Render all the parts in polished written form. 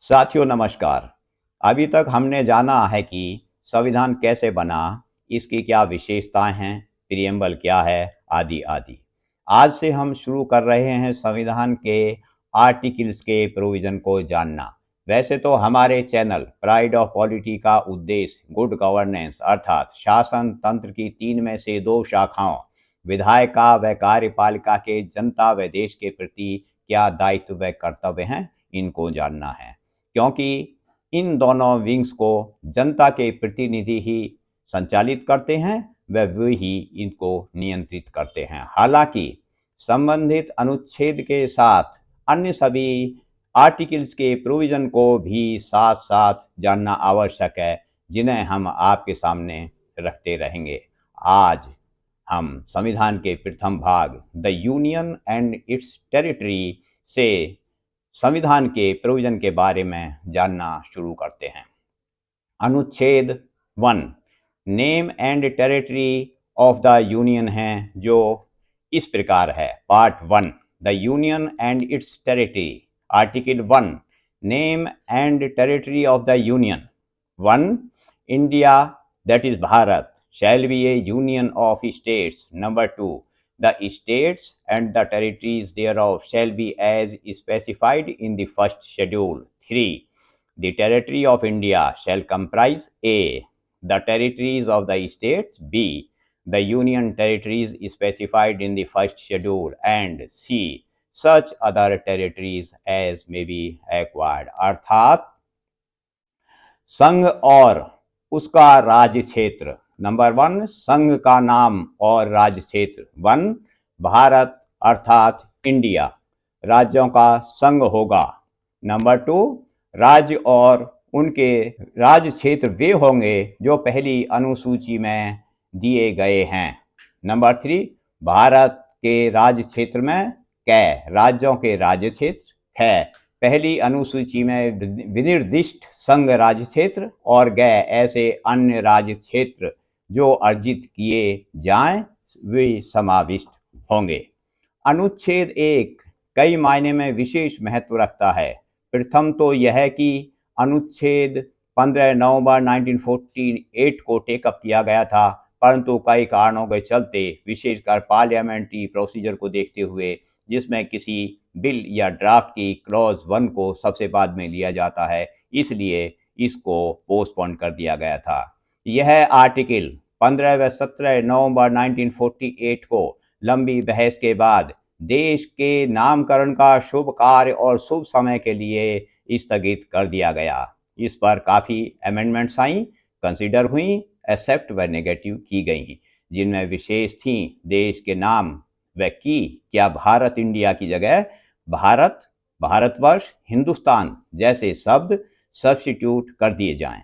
साथियों नमस्कार। अभी तक हमने जाना है कि संविधान कैसे बना, इसकी क्या विशेषताएं हैं, प्रियम्बल क्या है, आदि आदि। आज से हम शुरू कर रहे हैं संविधान के आर्टिकल्स के प्रोविजन को जानना। वैसे तो हमारे चैनल प्राइड ऑफ पॉलिटी का उद्देश्य गुड गवर्नेंस अर्थात शासन तंत्र की 3 में से 2 शाखाओं विधायिका व कार्यपालिका के जनता व देश के प्रति क्या दायित्व व कर्तव्य हैं, इनको जानना है। क्योंकि इन दोनों विंग्स को जनता के प्रतिनिधि ही संचालित करते हैं व वे ही इनको नियंत्रित करते हैं। हालांकि संबंधित अनुच्छेद के साथ अन्य सभी आर्टिकल्स के प्रोविजन को भी साथ साथ जानना आवश्यक है, जिन्हें हम आपके सामने रखते रहेंगे। आज हम संविधान के प्रथम भाग the union and it's territory से संविधान के प्रोविजन के बारे में जानना शुरू करते हैं। अनुच्छेद 1 name and territory of the union है, जो इस प्रकार है। Part 1 the union and it's territory. Article 1 name and territory of the union. 1 India that is Bharat shall be a union of states. Number 2 the states and the territories thereof shall be as specified in the first schedule. 3 the territory of India shall comprise A the territories of the states, B the union territories specified in the first schedule, and C such other territories as may be acquired. अर्थात संघ और उसका राज्य क्षेत्र। Number 1 संघ का नाम और राज्य क्षेत्र। 1 भारत अर्थात इंडिया, राज्यों का संघ होगा। नंबर 2 राज्य और उनके राज्य क्षेत्र वे होंगे जो पहली अनुसूची में दिए गए हैं। नंबर 3 भारत के राज्य क्षेत्र में कै राज्यों के राज्य क्षेत्र, ख पहली अनुसूची में विनिर्दिष्ट संघ राज्य क्षेत्र, और गै ऐसे अन्य राज्य क्षेत्र जो अर्जित किए जाएं वे समाविष्ट होंगे। अनुच्छेद 1 कई मायने में विशेष महत्व रखता है। प्रथम तो यह कि अनुच्छेद 15 नवंबर 1948 को टेकअप किया गया था, परंतु कई कारणों के चलते, विशेषकर पार्लियामेंट्री प्रोसीजर को देखते हुए, जिसमें किसी बिल या ड्राफ्ट की क्लॉज 1 को सबसे बाद में लिया जाता है, इसलिए इसको पोस्टपोन कर दिया गया था। यह आर्टिकल 15 व 17 नवंबर 1948 को लंबी बहस के बाद देश के नामकरण का शुभ कार्य और शुभ समय के लिए स्थगित कर दिया गया। इस पर काफ़ी अमेंडमेंट्स आई, कंसिडर हुई, एक्सेप्ट व नेगेटिव की गई, जिनमें विशेष थी देश के नाम व की क्या भारत इंडिया की जगह भारत, भारतवर्ष, हिंदुस्तान जैसे शब्द सब्स्टिट्यूट कर दिए जाएं।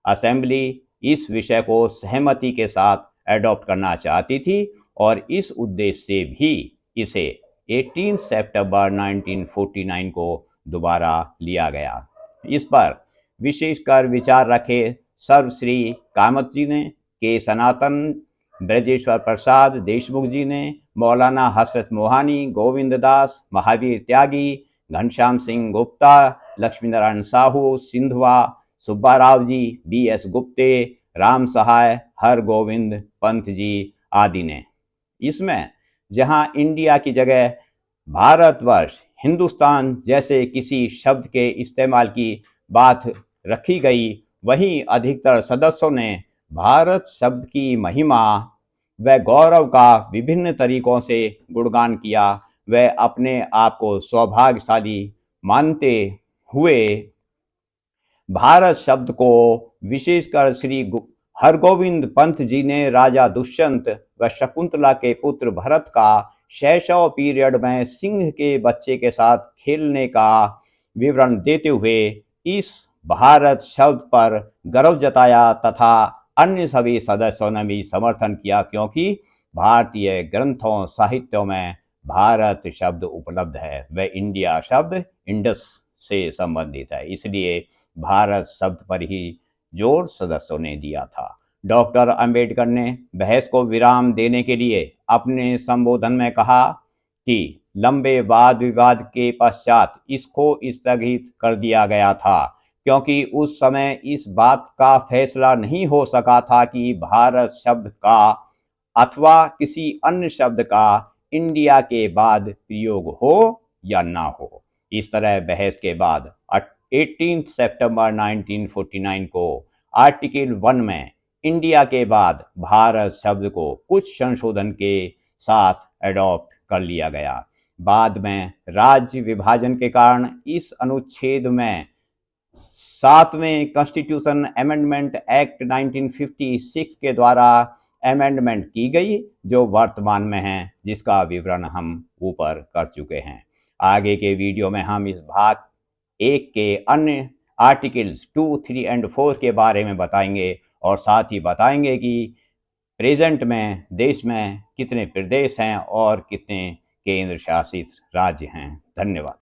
असेंबली इस विषय को सहमति के साथ एडॉप्ट करना चाहती थी और इस उद्देश्य से भी इसे 18 सितंबर 1949 को दोबारा लिया गया। इस पर विशेषकर विचार रखे सर्वश्री कामत जी ने, के सनातन ब्रजेश्वर प्रसाद देशमुख जी ने, मौलाना हसरत मोहानी, गोविंद दास, महावीर त्यागी, घनश्याम सिंह गुप्ता, लक्ष्मी नारायण साहू, सिंधवा, सुब्बाराव जी, B.S. गुप्ते, राम सहाय, हर गोविंद पंत जी आदि ने। इसमें जहां इंडिया की जगह भारतवर्ष, हिंदुस्तान जैसे किसी शब्द के इस्तेमाल की बात रखी गई, वहीं अधिकतर सदस्यों ने भारत शब्द की महिमा व गौरव का विभिन्न तरीकों से गुणगान किया। व अपने आप को सौभाग्यशाली मानते हुए भारत शब्द को विशेषकर श्री हरगोविंद पंत जी ने राजा दुष्यंत व शकुंतला के पुत्र भरत का शैशव पीरियड में सिंह के बच्चे के साथ खेलने का विवरण देते हुए इस भारत शब्द पर गर्व जताया, तथा अन्य सभी सदस्यों ने भी समर्थन किया, क्योंकि भारतीय ग्रंथों साहित्यों में भारत शब्द उपलब्ध है व इंडिया शब्द इंडस से संबंधित है, इसलिए भारत शब्द पर ही जोर सदस्यों ने दिया था। डॉक्टर अंबेडकर ने बहस को विराम देने के लिए अपने संबोधन में कहा कि लंबे वाद विवाद के पश्चात इसको स्थगित कर दिया गया था, क्योंकि उस समय इस बात का फैसला नहीं हो सका था कि भारत शब्द का अथवा किसी अन्य शब्द का इंडिया के बाद प्रयोग हो या ना हो। इस तरह बहस के बाद 18 सितंबर 1949 को आर्टिकल 1 में इंडिया के बाद भारत शब्द को कुछ संशोधन के साथ अडॉप्ट कर लिया गया। बाद में राज्य विभाजन के कारण इस अनुच्छेद में 7वें कॉन्स्टिट्यूशन अमेंडमेंट एक्ट 1956 के द्वारा अमेंडमेंट की गई, जो वर्तमान में है, जिसका विवरण हम ऊपर कर चुके हैं। आगे के वीडियो में हम इस भाग 1 के अन्य आर्टिकल्स 2, 3 एंड 4 के बारे में बताएंगे और साथ ही बताएंगे कि प्रेजेंट में देश में कितने प्रदेश हैं और कितने केंद्र शासित राज्य हैं। धन्यवाद।